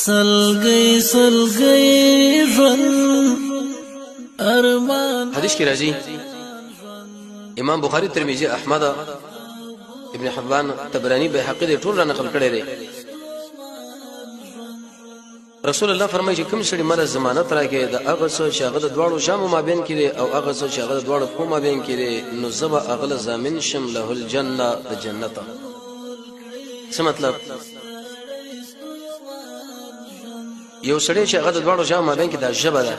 سلګي سلګي ژوند ارمان. حدیث کې راځي امام بخاری ترمذی احمد ابن حبان طبرانی بیهقی دې ټول را نقل کړي دي. رسول الله فرمایي چې کوم شړي مر ضمانت راکې د هغه څه چې هغه د دواړو شامو مابین کې دي او هغه څه چې هغه د دواړو خو مابین کې دي نو زبا اغل ضامن شم له الجنه د جنته. څه مطلب؟ یو سړی چې هغه د دواړو شامو مابین کې د ژبه ده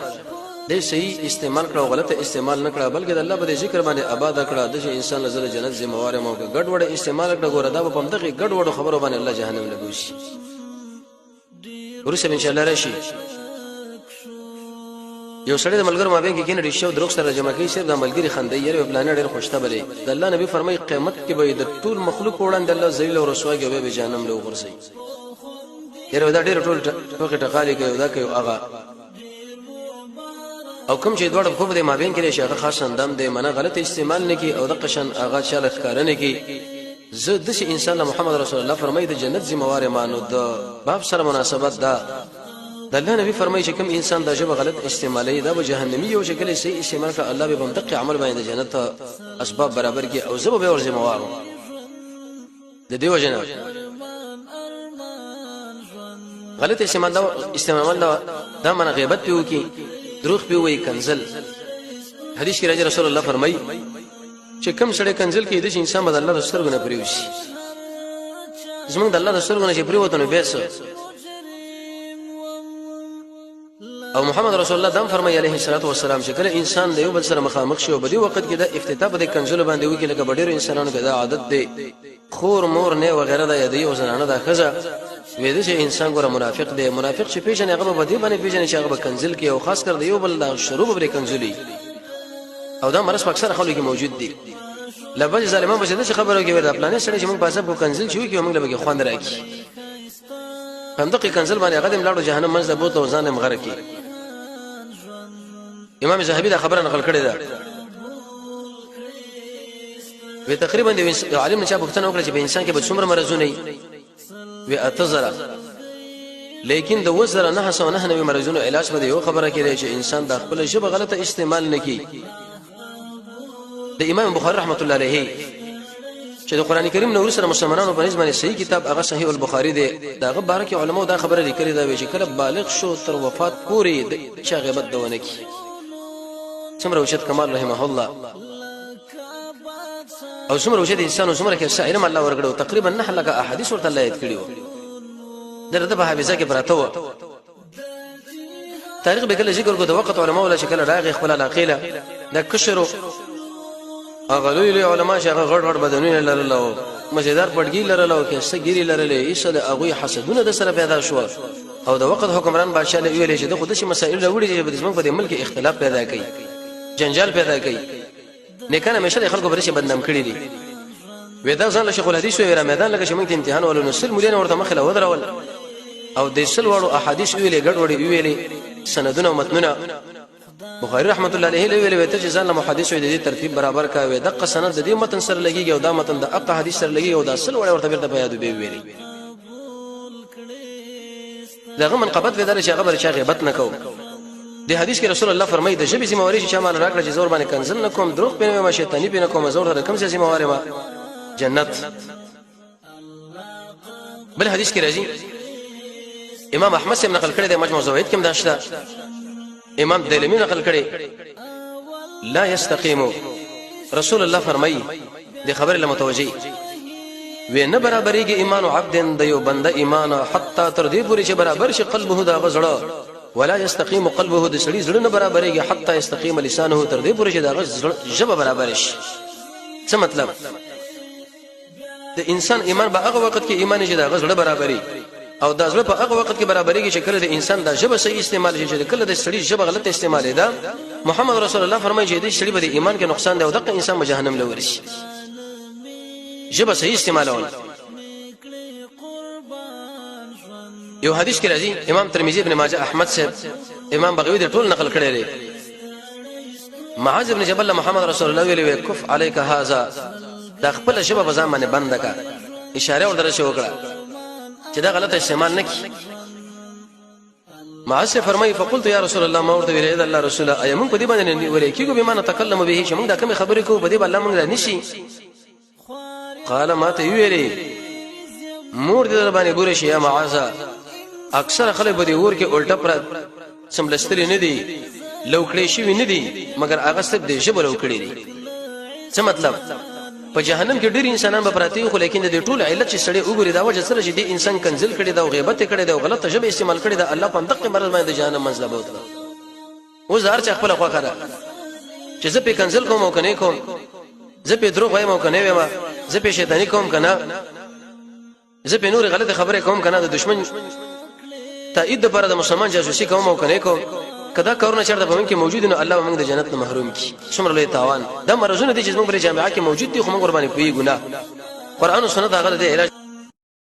د صحیح استعمال کړه او غلطه استعمال نه کړه بلکې د الله په ذکر باندې آباد کړه د انسان لزر جنت ذمہوار مو کې ګډ وډ استعمال کړه ګوره دا په همدغه ګډ وډ خبرو باندې الله جهنم لګوشي. ورسره ان شاء الله راشي یو سړی د ملګرو مابین کې کینې شو دروغ سره جمع کوي صرف د ملګری خندې یره پلان ډېر خوشته بری د الله نبی فرمایي قیامت کې به د ټول مخلوق وړاندې الله ذلیل او رسوا کوي به جهنم له ورسي. یره دا ډېر ټول ټوکې ټقالي کوي دا کوي هغه او کوم چې دوړ په دې مابین کې شي هغه خاص اندام دې منه غلط استعمال نه کی او د قشن هغه شاله ښکارنه کی زه د انسان محمد رسول الله فرمایي د جنت ذمہوار مانو د باب سره مناسبت دا د الله نبی فرمایي چې کوم انسان د ژبه غلط استعمالي دا به جهنمی او شکل صحیح استعمال کړه الله به منطقي عمل باندې جنت اسباب برابر کی او زبه به ور ذمہوار د دیو جنا غلط استعمال دا من غیبت پیو کی دروغ پیوي کنزل. حدیث کې راځي رسول الله فرمایي چې کوم سړی کنزل کې د انسان بد الله رسول غنه پریوشي زمونږ د الله رسول غنه چې پریوته نو بیس او محمد رسول الله دم فرمایي عليه الصلاه والسلام چې کله انسان د یو بل سره مخامخ شي او په دې وخت کې د افتتاح د کنزل باندې وکړي لکه ډېر انسانانو کې دا عادت دی خور مور نه وغیرہ د یدي او زنانه د خزه وېد چې انسان ګوره منافق دی منافق چې پیژنې هغه به دې باندې پیژنې چې هغه به کنزل کې او خاص کر د یو بل د شروع به کنزلي او دا مرز اکثر خلکو کې موجود دي. لبل ظالمان به چې خبرو کې ورته پلانې سره چې موږ په حساب کو کنزل شو کې موږ له خوان راکی همدغه کنزل باندې قدم لاړو جهنم منځ بوت او ځان مغره کی. امام زاهبی دا خبره نقل کړې ده وی تقریبا د عالم نشه پوښتنه وکړه چې په انسان کې به څومره مرزونه وي اتزرا لیکن د وزره نه حسو نه نوې مرزونو علاج به یو خبره کړي چې انسان د خپل ژبه غلطه استعمال نکړي. د امام بخاری رحمت الله علیه چې د قران کریم نور سره مسلمانانو په نسبت صحیح کتاب هغه صحیح البخاری دی داغه بارک علماء دا خبره لیکلي دا چې کله بالغ شو تر وفات پورې د چا غیبت دونه کی څومره وشت کمال رحمه الله او څومره وشت انسان څومره کې شاعر الله ورګړو تقریبا نه لکه احادیث ورته الله یاد کړیو درته په حافظه کې پراته و تاریخ به کله ذکر کو د وخت علماء ولا شکل راغی خپل علاقه د کشرو اغلوی علماء شغه غړ غړ بدنونه لرلو مزیدار پړګی لرلو کې سګيري لرلې ایسه اغوی حسدونه د سره پیدا شو او د وخت حکمران بادشاہ له ویلې چې د خودشي مسائل راوړي چې د زموږ په ملک اختلاف پیدا کوي جنجال پیدا کوي نیکانه مشه خلکو برشه بدنام کړی دي ودا ځان له شیخ الحدیث ویرا میدان لکه شمنګ امتحان ولو نسل مولین ورته مخله ودرول او د سل وړو احادیث ویلې ګډ وړي ویلې سندونه او متنونه بخاری رحمت الله علیه ویلې ته ځان له محدث وي د ترتیب برابر کاوه دغه سند د دې متن سره لګیږي او دا متن د اقا حدیث سره لګیږي او دا سل وړي ورته بیرته بیان دی ویلې دغه منقبت ودار چې خبر چې غیبت نکوه د حدیث کې رسول الله فرمایي د ژبې ذمہواری چې شامل راکړه چې زور باندې کنزل نکوم دروغ پینې ما شیطانی پینې کوم زور د کوم څه ذمہواری ما جنت. بل حدیث کې راځي امام احمد سے نقل کړی د مجموع زوائد کې مداشته امام دلمی نقل کړي لا یستقیم رسول الله فرمایي د خبر له متوجي و نه برابرېږي ایمان عبد د یو بنده ایمان حتی تر دې پورې چې برابر شي قلبه دا غزړه ولا يستقيم قلبه د سړي زړه نه برابرېږي حتی يستقيم لسانه تر دې پورې چې دا ژبه برابر شي. څه مطلب؟ د انسان ایمان په هغه وخت کې ایمان چې دا غزړه برابرې او دا زړه په هغه وخت کې برابرېږي چې کله د انسان دا ژبه صحیح استعمال شي چې کله د سړي ژبه غلط استعمال ده محمد رسول الله فرمایي چې د سړي په ایمان کې نقصان دی او دغه انسان جهنم لور شي ژبه صحیح استعمالول. یو حدیث کې راځي امام ترمذی ابن ماجه احمد صاحب امام بغوی د ټول نقل کړی دی معاذ ابن جبل محمد رسول الله ویلي کف علیک هذا دا خپل ژبه په ځان باندې بند کا اشاره ورته وکړه چې دا غلط استعمال نکړي معاذ فرمای فقلت یا رسول الله ما ورته ویل الله رسول اي موږ په دې باندې ولې کیږو به ما نتکلم به چې موږ دا کوم خبرې کوو په دې باندې موږ نشي قال ما ته ویلې مور دې باندې ګورې شي یا معاذ اکثر خلک به دې ور کې الټا پر سملستري نه دي لوکړې شي نه دي مگر هغه ست دې شبه لوکړې دي څه مطلب په جهنم کې ډېر انسانان به پراته خو لیکن د ټول علت چې سړی وګوري دا وجه سره چې دې انسان کنزل کړي دا او غیبت کړي دا او غلطه ژبه استعمال کړي دا الله په دقه مرز باندې جهنم منځله بوتله او زهر چې خپل خوا کړه چې زه په کنزل کوم او کني کوم زه په دروغ وایم او کني وایم زه په شیطانی کوم کنه زه په نور غلطه خبره کوم کنه د دشمن تایید لپاره د مسلمان جاسوسي کوم او کني کوم کدا کارونه چرته په من کې موجود نه الله موږ د جنت نه محروم کی څومره لوی تاوان دا مرزونه دي چې موږ په جامعه کې موجود دي خو موږ قرباني کوي ګناه قران او سنت هغه د علاج